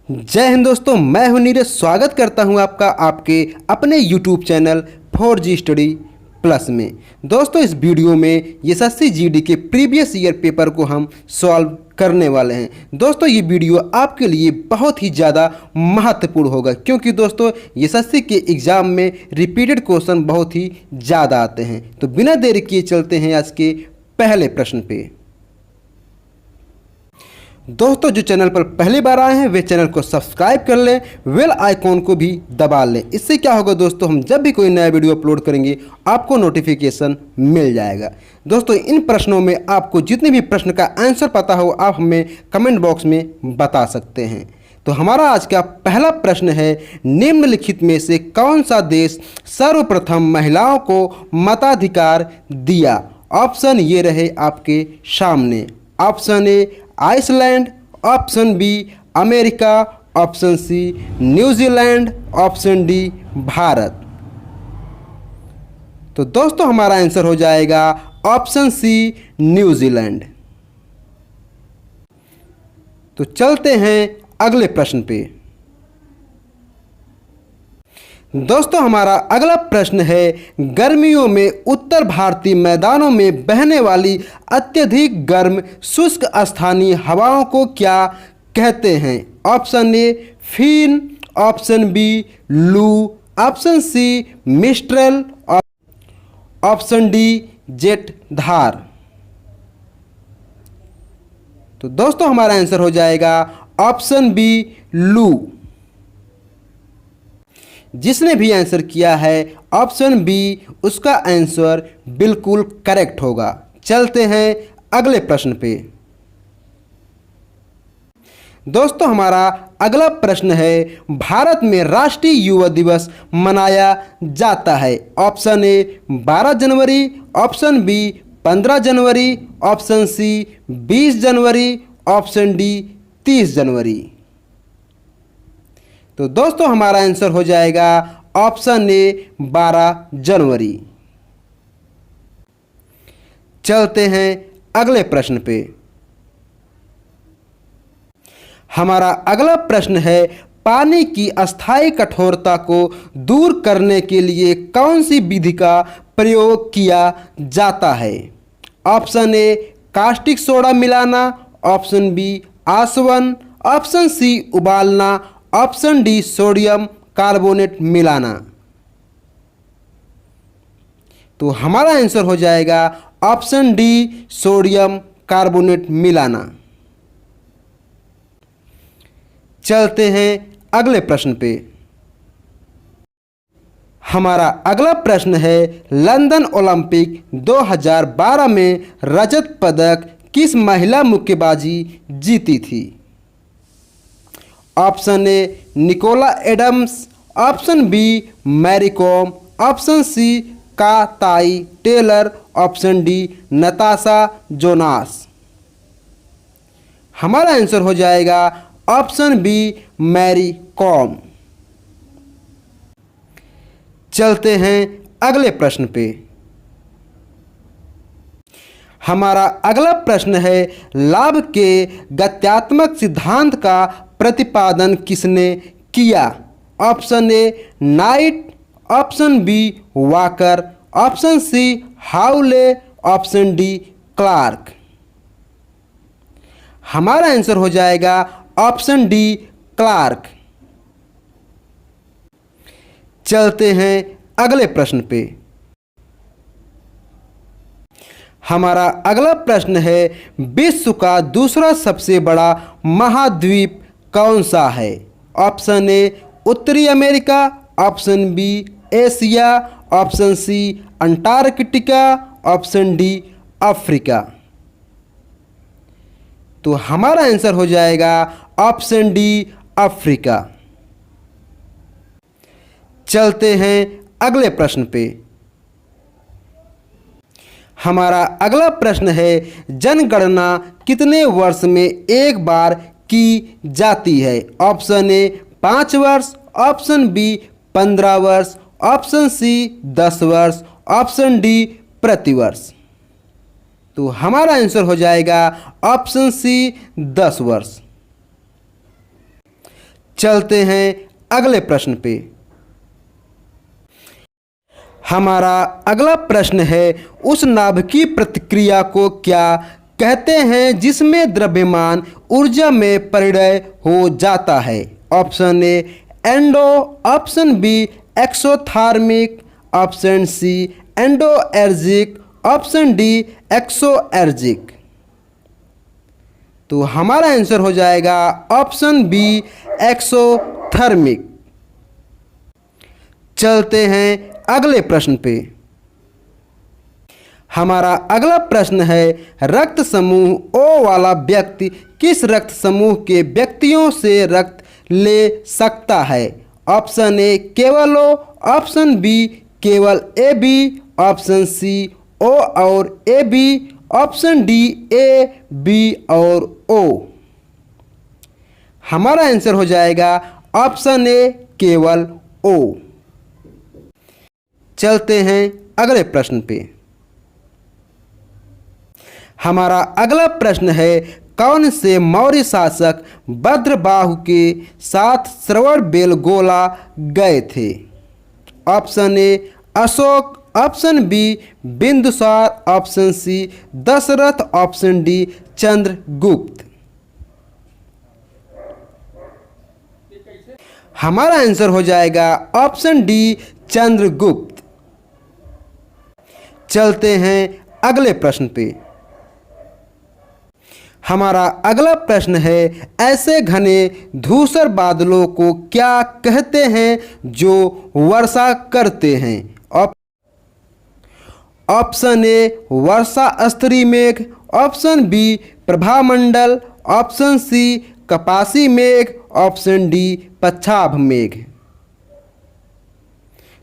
जय हिंद दोस्तों, मैं हूं नीरज। स्वागत करता हूं आपका आपके अपने YouTube channel 4G study plus में। दोस्तों, इस वीडियो में एसएससी जीडी के प्रीवियस ईयर पेपर को हम सॉल्व करने वाले हैं। दोस्तों, ये वीडियो आपके लिए बहुत ही ज़्यादा महत्वपूर्ण होगा, क्योंकि दोस्तों एसएससी के एग्ज़ाम में रिपीटेड क्वेश्चन बहुत ही ज़्यादा आते हैं। तो बिना देरी किए चलते हैं आज के पहले प्रश्न पे। दोस्तों, जो चैनल पर पहली बार आए हैं वे चैनल को सब्सक्राइब कर लें, बेल आइकॉन को भी दबा लें। इससे क्या होगा दोस्तों, हम जब भी कोई नया वीडियो अपलोड करेंगे आपको नोटिफिकेशन मिल जाएगा। दोस्तों, इन प्रश्नों में आपको जितने भी प्रश्न का आंसर पता हो आप हमें कमेंट बॉक्स में बता सकते हैं। तो हमारा आज का पहला प्रश्न है, निम्नलिखित में से कौन सा देश सर्वप्रथम महिलाओं को मताधिकार दिया? ऑप्शन ये रहे आपके सामने। Option A Iceland, option B America, option C New Zealand, option D Bharat. तो दोस्तों हमारा आंसर हो जाएगा ऑप्शन सी न्यूजीलैंड। तो चलते हैं अगले प्रश्न पे। दोस्तों, हमारा अगला प्रश्न है, गर्मियों में उत्तर भारतीय मैदानों में बहने वाली अत्यधिक गर्म शुष्क स्थानीय हवाओं को क्या कहते हैं? Option A foehn, option B लू, option C mistral, option D jet धार। तो दोस्तों हमारा आंसर हो जाएगा ऑप्शन बी लू। जिसने भी आंसर किया है ऑप्शन बी उसका आंसर बिल्कुल करेक्ट होगा। चलते हैं अगले प्रश्न पे। दोस्तों, हमारा अगला प्रश्न है, भारत में राष्ट्रीय युवा दिवस मनाया जाता है। ऑप्शन ए 12 जनवरी, ऑप्शन बी 15 जनवरी, ऑप्शन सी 20 जनवरी, ऑप्शन डी 30 जनवरी। तो दोस्तों हमारा आंसर हो जाएगा ऑप्शन ए 12 जनवरी। चलते हैं अगले प्रश्न पे। हमारा अगला प्रश्न है, पानी की अस्थायी कठोरता को दूर करने के लिए कौन सी विधि का प्रयोग किया जाता है? ऑप्शन ए कास्टिक सोडा मिलाना, ऑप्शन बी आसवन, ऑप्शन सी उबालना, ऑप्शन डी सोडियम कार्बोनेट मिलाना। तो हमारा आंसर हो जाएगा ऑप्शन डी सोडियम कार्बोनेट मिलाना। चलते हैं अगले प्रश्न पे। हमारा अगला प्रश्न है, लंदन ओलंपिक 2012 में रजत पदक किस महिला मुक्केबाजी जीती थी? Option A Nicola Adams, option B Mary Kom, option C Katie Taylor, option D Natasha Jonas. हमारा आंसर हो जाएगा ऑप्शन बी मैरी कॉम। चलते हैं अगले प्रश्न पे। हमारा अगला प्रश्न है, लाभ के गत्यात्मक सिद्धांत का प्रतिपादन किसने किया? Option A Knight, option B Walker, option C Hawley, option D Clark. हमारा आंसर हो जाएगा ऑप्शन डी क्लार्क। चलते हैं अगले प्रश्न पे। हमारा अगला प्रश्न है, विश्व का दूसरा सबसे बड़ा महाद्वीप कौन सा है? ऑप्शन ए उत्तरी America, option B Asia, option C Antarctica, option D Africa. तो हमारा आंसर हो जाएगा ऑप्शन डी अफ्रीका। चलते हैं अगले प्रश्न पे। हमारा अगला प्रश्न है, जनगणना कितने वर्ष में एक बार की जाती है? ऑप्शन ए 5 वर्ष, ऑप्शन बी 15 वर्ष, ऑप्शन सी 10 वर्ष, ऑप्शन डी प्रतिवर्ष। तो हमारा आंसर हो जाएगा ऑप्शन सी 10 वर्ष। चलते हैं अगले प्रश्न पे। हमारा अगला प्रश्न है, उस नाभिकीय प्रतिक्रिया को क्या कहते हैं जिसमें द्रव्यमान ऊर्जा में परिणय हो जाता है? Option A endo, option B exothermic, option C endoergic, option D exoergic. तो हमारा आंसर हो जाएगा ऑप्शन बी एक्सोथर्मिक। चलते हैं अगले प्रश्न पे। हमारा अगला प्रश्न है, रक्त समूह ओ वाला व्यक्ति किस रक्त समूह के व्यक्तियों से रक्त ले सकता है? ऑप्शन ए केवल ओ, ऑप्शन बी केवल ए बी, ऑप्शन सी ओ और A B, option D A B और ओ। हमारा आंसर हो जाएगा ऑप्शन ए केवल ओ। चलते हैं अगले प्रश्न पे। हमारा अगला प्रश्न है, कौन से मौर्य शासक भद्रबाहु के साथ श्रवणबेलगोला गए थे? Option A Ashoka, option B Bindusara, option C Dasharatha, option D Chandragupta. हमारा आंसर हो जाएगा ऑप्शन डी चंद्रगुप्त। चलते हैं अगले प्रश्न पे। हमारा अगला प्रश्न है, ऐसे घने धूसर बादलों को क्या कहते हैं जो वर्षा करते हैं? ऑप्शन ए वर्षा स्तरीय मेघ, ऑप्शन बी प्रभामंडल, ऑप्शन सी कपासी मेघ, ऑप्शन डी पच्छाभ मेघ।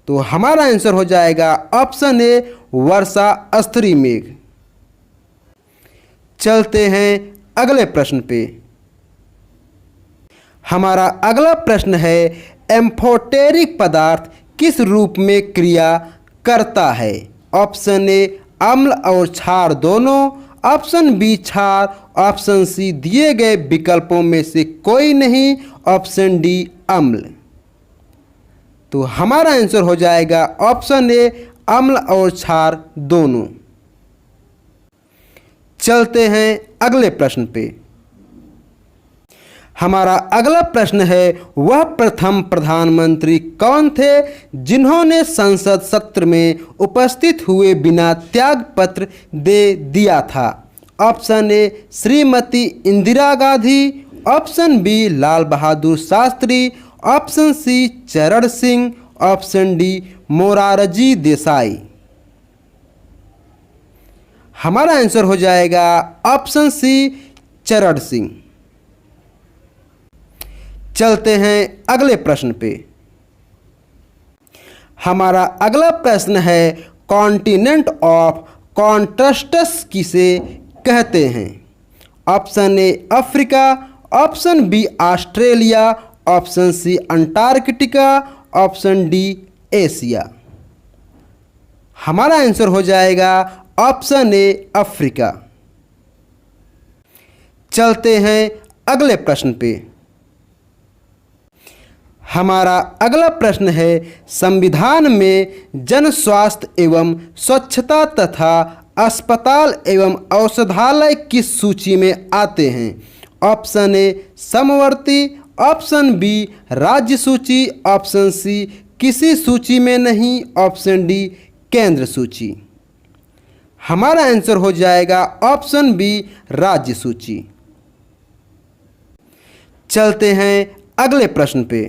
तो हमारा आंसर हो जाएगा ऑप्शन ए वर्षा स्तरीय मेघ। चलते हैं अगले प्रश्न पे। हमारा अगला प्रश्न है, एम्फोटेरिक पदार्थ किस रूप में क्रिया करता है? ऑप्शन ए अम्ल और क्षार दोनों, ऑप्शन बी क्षार, ऑप्शन सी दिए गए विकल्पों में से कोई नहीं, ऑप्शन डी अम्ल। तो हमारा आंसर हो जाएगा ऑप्शन ए अम्ल और क्षार दोनों। चलते हैं अगले प्रश्न पे। हमारा अगला प्रश्न है, वह प्रथम प्रधानमंत्री कौन थे जिन्होंने संसद सत्र में उपस्थित हुए बिना त्याग पत्र दे दिया था? Option A Shrimati Indira Gandhi, option B Lal Bahadur Shastri, option C Charan Singh, option D Morarji Desai. हमारा आंसर हो जाएगा ऑप्शन सी चरण सिंह। चलते हैं अगले प्रश्न पे। हमारा अगला प्रश्न है, कॉन्टिनेंट ऑफ कॉन्ट्रास्ट्स किसे कहते हैं? Option A Africa, option B Australia, option C Antarctica, option D Asia. हमारा आंसर हो जाएगा ऑप्शन ए अफ्रीका। चलते हैं अगले प्रश्न पे। हमारा अगला प्रश्न है, संविधान में जन स्वास्थ्य एवं स्वच्छता तथा अस्पताल एवं औषधालय किस सूची में आते हैं? ऑप्शन ए समवर्ती, ऑप्शन बी राज्य सूची, ऑप्शन सी किसी सूची में नहीं, ऑप्शन डी केंद्र सूची। हमारा आंसर हो जाएगा ऑप्शन बी राज्य सूची। चलते हैं अगले प्रश्न पे।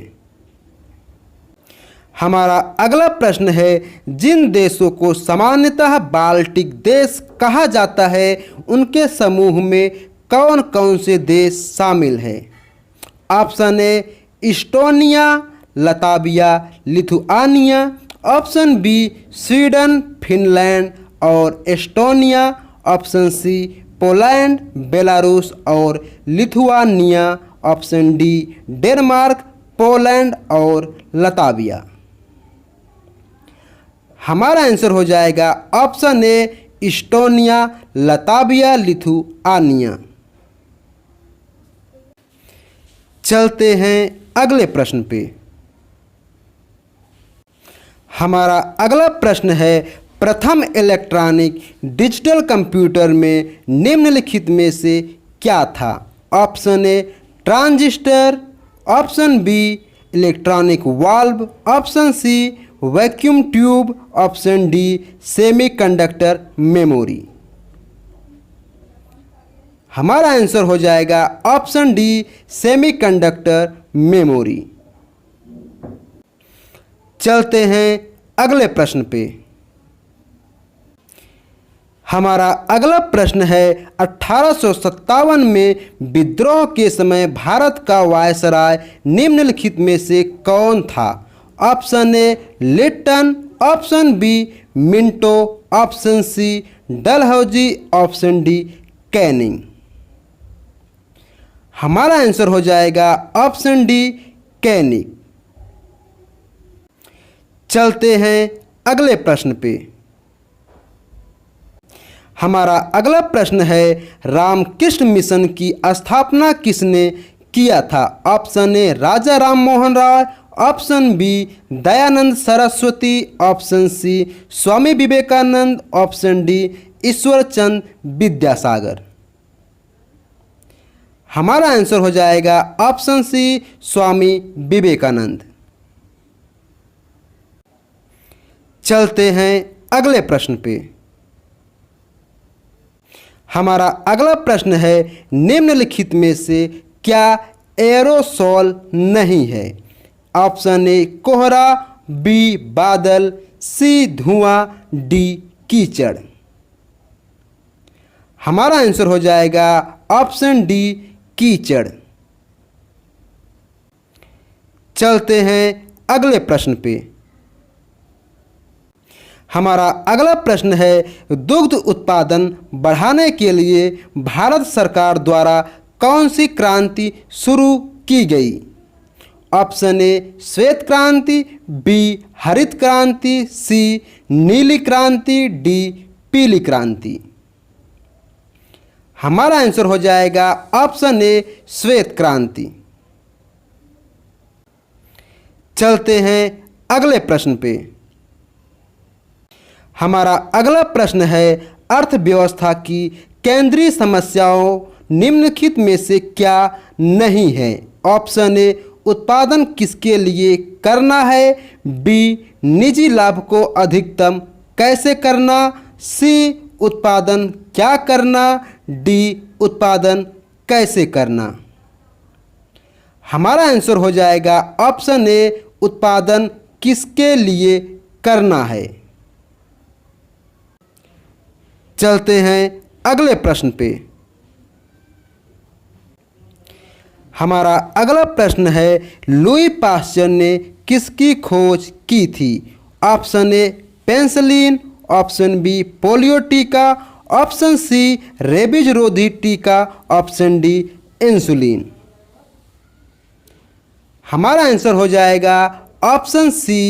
हमारा अगला प्रश्न है, जिन देशों को सामान्यतः बाल्टिक देश कहा जाता है उनके समूह में कौन कौन से देश शामिल हैं? Option A Estonia, Latvia, Lithuania, option B Sweden, Finland और Estonia, option C Poland, Belarus और Lithuania, option D Denmark, Poland और लताविया। हमारा आंसर हो जाएगा option A Estonia, Latvia, Lithuania. चलते हैं अगले प्रश्न पे। हमारा अगला प्रश्न है, प्रथम इलेक्ट्रॉनिक डिजिटल कंप्यूटर में निम्नलिखित में से क्या था? Option A transistor, option B electronic valve, option C vacuum tube, option D semiconductor memory. हमारा आंसर हो जाएगा ऑप्शन डी सेमीकंडक्टर मेमोरी। चलते हैं अगले प्रश्न पे। हमारा अगला प्रश्न है, 1857 में विद्रोह के समय भारत का वायसराय निम्नलिखित में से कौन था? Option A Lytton, option B Minto, option C Dalhousie, option D Canning. हमारा आंसर हो जाएगा ऑप्शन डी कैनिंग। चलते हैं अगले प्रश्न पे। हमारा अगला प्रश्न है, रामकृष्ण मिशन की स्थापना किसने किया था? Option A Raja Ram Mohan Roy, option B Dayanand Saraswati, option C Swami Vivekananda, option D Ishwarchandra Vidyasagar. हमारा आंसर हो जाएगा ऑप्शन सी स्वामी विवेकानंद। चलते हैं अगले प्रश्न पे। हमारा अगला प्रश्न है, निम्नलिखित में से क्या एरोसोल नहीं है? ऑप्शन ए कोहरा, बी बादल, सी धुआं, डी कीचड़। हमारा आंसर हो जाएगा ऑप्शन डी कीचड़। चलते हैं अगले प्रश्न पे। हमारा अगला प्रश्न है, दुग्ध उत्पादन बढ़ाने के लिए भारत सरकार द्वारा कौन सी क्रांति शुरू की गई? ऑप्शन ए श्वेत क्रांति, बी हरित क्रांति, सी नीली क्रांति, डी पीली क्रांति। हमारा आंसर हो जाएगा ऑप्शन ए श्वेत क्रांति। चलते हैं अगले प्रश्न पे। हमारा अगला प्रश्न है, अर्थव्यवस्था की केंद्रीय समस्याओं निम्नलिखित में से क्या नहीं है? ऑप्शन ए उत्पादन किसके लिए करना है, बी निजी लाभ को अधिकतम कैसे करना, सी उत्पादन क्या करना, डी उत्पादन कैसे करना। हमारा आंसर हो जाएगा ऑप्शन ए उत्पादन किसके लिए करना है। चलते हैं अगले प्रश्न पे। हमारा अगला प्रश्न है, लुई पाश्चर ने किसकी खोज की थी? Option A penicillin, option B polio टीका, ऑप्शन सी रेबीज रोधी टीका, ऑप्शन डी इंसुलिन। हमारा आंसर हो जाएगा ऑप्शन सी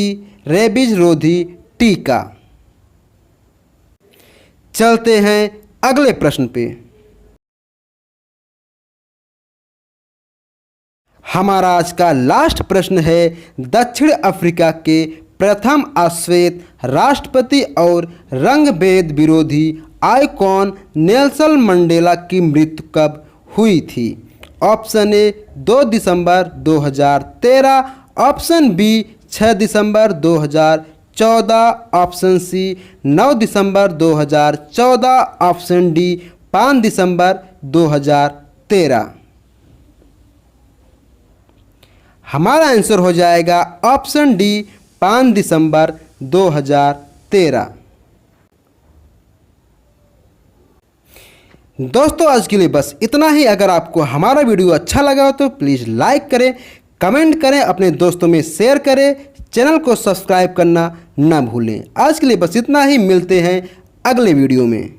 रेबीज रोधी टीका। चलते हैं अगले प्रश्न पे। हमारा आज का लास्ट प्रश्न है, दक्षिण अफ्रीका के प्रथम अश्वेत राष्ट्रपति और रंगभेद विरोधी आइकॉन नेल्सन मंडेला की मृत्यु कब हुई थी? ऑप्शन ए 2 दिसंबर 2013, ऑप्शन बी 6 दिसंबर 2014, ऑप्शन सी 9 दिसंबर 2014, ऑप्शन डी 5 दिसंबर 2013। हमारा आंसर हो जाएगा ऑप्शन डी 5 दिसंबर 2013। दोस्तों आज के लिए बस इतना ही। अगर आपको हमारा वीडियो अच्छा लगा हो तो प्लीज़ लाइक करें, कमेंट करें, अपने दोस्तों में शेयर करें, चैनल को सब्सक्राइब करना ना भूलें। आज के लिए बस इतना ही, मिलते हैं अगले वीडियो में।